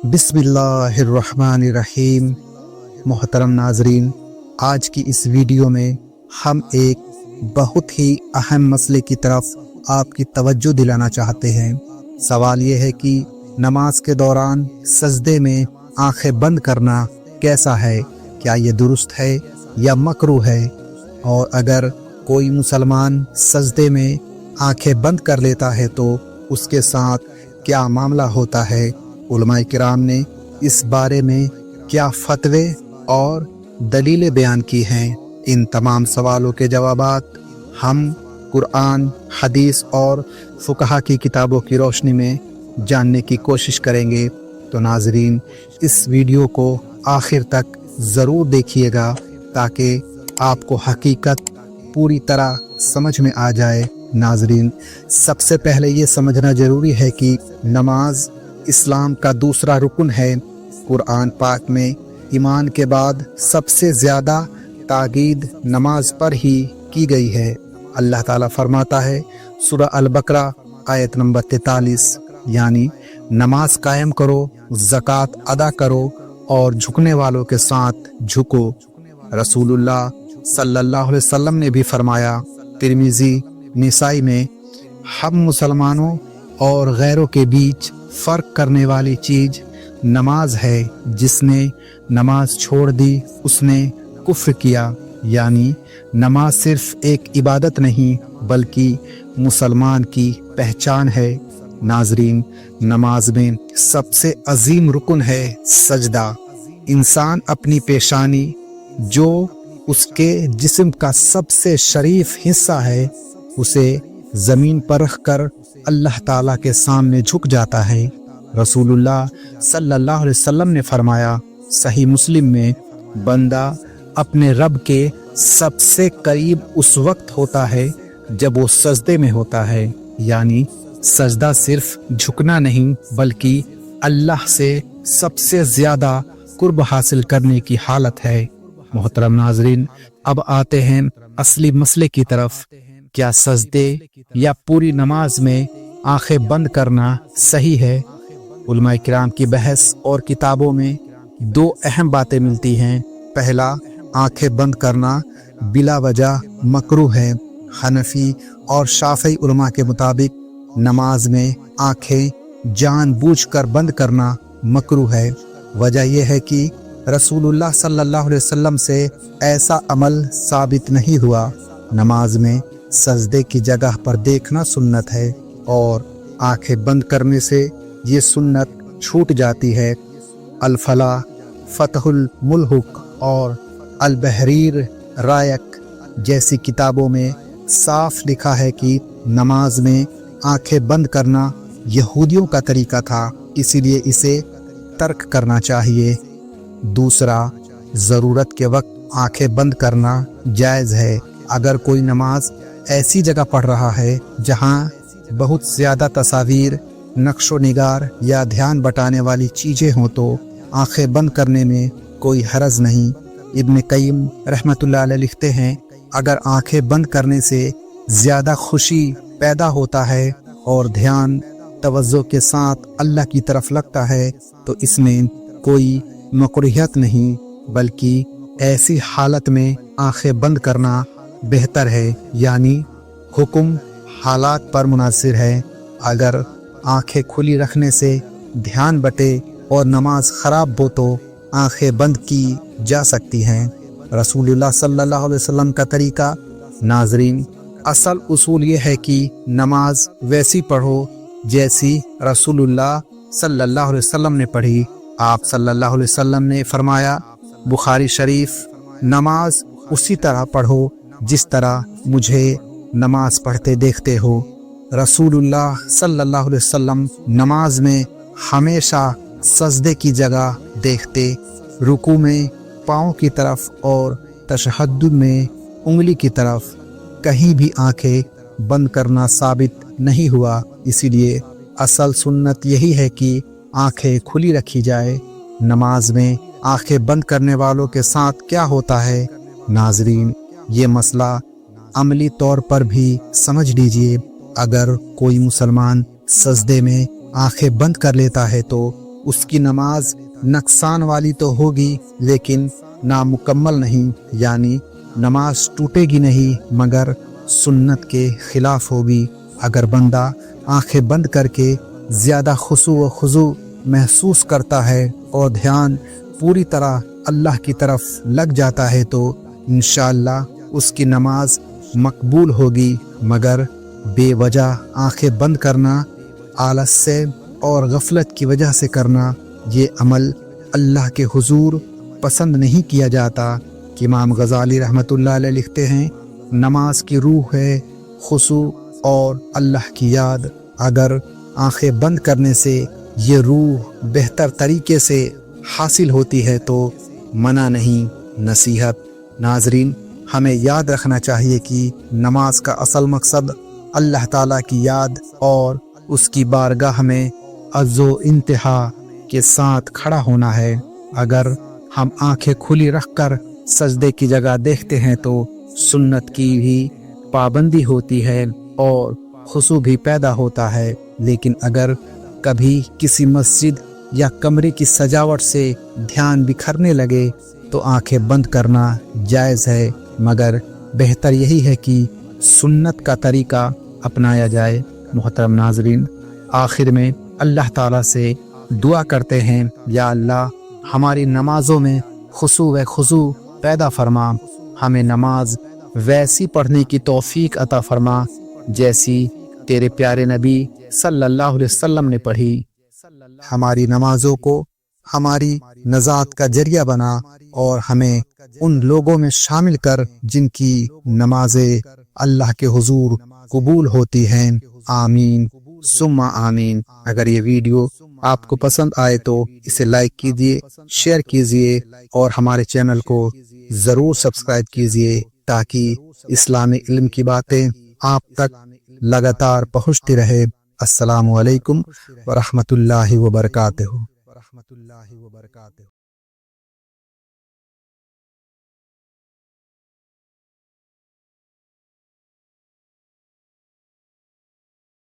बिस्मिल्लाहिर्रहमानिर्रहीम। मोहतरम नाजरीन, आज की इस वीडियो में हम एक बहुत ही अहम मसले की तरफ आपकी तवज्जो दिलाना चाहते हैं। सवाल ये है कि नमाज के दौरान सजदे में आंखें बंद करना कैसा है, क्या ये दुरुस्त है या मकरूह है, और अगर कोई मुसलमान सजदे में आंखें बंद कर लेता है तो उसके साथ क्या मामला होता है। उलमाए किराम ने इस बारे में क्या फतवे और दलीलें बयान की हैं। इन तमाम सवालों के जवाबात हम कुरान, हदीस और फुकहा की किताबों की रोशनी में जानने की कोशिश करेंगे। तो नाजरीन, इस वीडियो को आखिर तक ज़रूर देखिएगा ताकि आपको हकीकत पूरी तरह समझ में आ जाए। नाजरीन, सबसे पहले ये समझना ज़रूरी है कि नमाज इस्लाम का दूसरा रुकन है। कुरान पाक में ईमान के बाद सबसे ज़्यादा ताकीद नमाज पर ही की गई है। अल्लाह ताला फरमाता है सूरह अल-बकरा आयत नंबर 43, यानी नमाज कायम करो, ज़कात अदा करो और झुकने वालों के साथ झुको। रसूलुल्लाह सल्लल्लाहु अलैहि वसल्लम ने भी फरमाया, तिर्मिज़ी, निसाई में, हम मुसलमानों और गैरों के बीच फ़र्क करने वाली चीज़ नमाज है। जिसने नमाज छोड़ दी उसने कुफ्र किया। यानी नमाज सिर्फ एक इबादत नहीं बल्कि मुसलमान की पहचान है। नाजरीन, नमाज में सबसे अजीम रुकन है सजदा। इंसान अपनी पेशानी, जो उसके जिस्म का सबसे शरीफ हिस्सा है, उसे ज़मीन पर रख कर अल्लाह ताला के सामने झुक जाता है। रसूलुल्लाह सल्लल्लाहु अलैहि वसल्लम ने फरमाया, सही मुस्लिम में, बंदा अपने रब के सबसे करीब उस वक्त होता है जब वो सजदे में होता है। यानी सजदा सिर्फ झुकना नहीं बल्कि अल्लाह से सबसे ज़्यादा कुर्ब हासिल करने की हालत है। मोहतरम नाजरीन, अब आते हैं असली मसले की तरफ। क्या सजदे या पूरी नमाज में आंखें बंद करना सही है? उलमाए किराम की बहस और किताबों में दो अहम बातें मिलती हैं। पहला, आंखें बंद करना बिला वजह मकरूह है। हनफी और शाफी उलमा के मुताबिक नमाज में आंखें जानबूझकर बंद करना मकरूह है। वजह यह है कि रसूलुल्लाह सल्लल्लाहु अलैहि वसल्लम से ऐसा अमल साबित नहीं हुआ। नमाज में सजदे की जगह पर देखना सुन्नत है और आंखें बंद करने से ये सुन्नत छूट जाती है। अल-फला, फतहुल मुल्हुक और अल-बहरीर रायक जैसी किताबों में साफ लिखा है कि नमाज में आंखें बंद करना यहूदियों का तरीका था, इसीलिए इसे तर्क करना चाहिए। दूसरा, ज़रूरत के वक्त आंखें बंद करना जायज़ है। अगर कोई नमाज ऐसी जगह पढ़ रहा है जहां बहुत ज़्यादा तस्वीर, नक्शो निगार या ध्यान बटाने वाली चीज़ें हों तो आंखें बंद करने में कोई हरज नहीं। इब्न क़य्यिम रहमतुल्लाह अलैह लिखते हैं, अगर आंखें बंद करने से ज़्यादा खुशी पैदा होता है और ध्यान तवज्जो के साथ अल्लाह की तरफ लगता है तो इसमें कोई मकरूहियत नहीं, बल्कि ऐसी हालत में आंखें बंद करना बेहतर है। यानी हुक्म हालात पर मुनासिर है। अगर आंखें खुली रखने से ध्यान बटे और नमाज ख़राब हो तो आंखें बंद की जा सकती हैं। रसूलुल्लाह सल्लल्लाहु अलैहि वसल्लम का तरीका। नाजरीन, असल उसूल ये है कि नमाज वैसी पढ़ो जैसी रसूलुल्लाह सल्लल्लाहु अलैहि वसल्लम ने पढ़ी। आप सल्लल्लाहु अलैहि वसल्लम ने फरमाया, बुखारी शरीफ, नमाज उसी तरह पढ़ो जिस तरह मुझे नमाज पढ़ते देखते हो। रसूलुल्लाह सल्लल्लाहु अलैहि वसल्लम नमाज में हमेशा सजदे की जगह देखते, रुकू में पाँव की तरफ और तशहद्दुद में उंगली की तरफ। कहीं भी आंखें बंद करना साबित नहीं हुआ, इसीलिए असल सुन्नत यही है कि आंखें खुली रखी जाए। नमाज में आंखें बंद करने वालों के साथ क्या होता है? नाजरीन, ये मसला अमली तौर पर भी समझ लीजिए। अगर कोई मुसलमान सजदे में आंखें बंद कर लेता है तो اس کی نماز نقصان والی تو ہوگی لیکن نامکمل نہیں، یعنی نماز ٹوٹے گی نہیں مگر سنت کے خلاف ہوگی۔ اگر بندہ آنکھیں بند کر کے زیادہ خشوع و خضوع محسوس کرتا ہے اور دھیان پوری طرح اللہ کی طرف لگ جاتا ہے تو انشاءاللہ اس کی نماز مقبول ہوگی، مگر بے وجہ آنکھیں بند کرنا، آلس سے اور غفلت کی وجہ سے کرنا، یہ عمل اللہ کے حضور پسند نہیں کیا جاتا۔ کہ امام غزالی رحمۃ اللہ علیہ لکھتے ہیں، نماز کی روح ہے خشوع اور اللہ کی یاد۔ اگر آنکھیں بند کرنے سے یہ روح بہتر طریقے سے حاصل ہوتی ہے تو منع نہیں، نصیحت۔ ناظرین، ہمیں یاد رکھنا چاہیے کہ نماز کا اصل مقصد اللہ تعالیٰ کی یاد اور اس کی بارگاہ میں عز و انتہا کے ساتھ کھڑا ہونا ہے۔ اگر ہم آنکھیں کھلی رکھ کر سجدے کی جگہ دیکھتے ہیں تو سنت کی بھی پابندی ہوتی ہے اور خشوع بھی پیدا ہوتا ہے، لیکن اگر کبھی کسی مسجد یا کمرے کی سجاوٹ سے دھیان بکھرنے لگے تو آنکھیں بند کرنا جائز ہے، مگر بہتر یہی ہے کہ سنت کا طریقہ اپنایا جائے۔ محترم ناظرین، آخر میں اللہ تعالیٰ سے دعا کرتے ہیں، یا اللہ ہماری نمازوں میں خشوع و خضوع پیدا فرما، ہمیں نماز ویسی پڑھنے کی توفیق عطا فرما جیسی تیرے پیارے نبی صلی اللہ علیہ وسلم نے پڑھی۔ ہماری نمازوں کو ہماری نجات کا ذریعہ بنا اور ہمیں ان لوگوں میں شامل کر جن کی نمازیں اللہ کے حضور قبول ہوتی ہیں۔ آمین ثم آمین۔ اگر یہ ویڈیو آپ کو پسند آئے تو اسے لائک کیجیے، شیئر کیجیے اور ہمارے چینل کو ضرور سبسکرائب کیجیے تاکہ اسلامی علم کی باتیں آپ تک لگاتار پہنچتی رہے۔ السلام علیکم ورحمۃ اللہ وبرکاتہ۔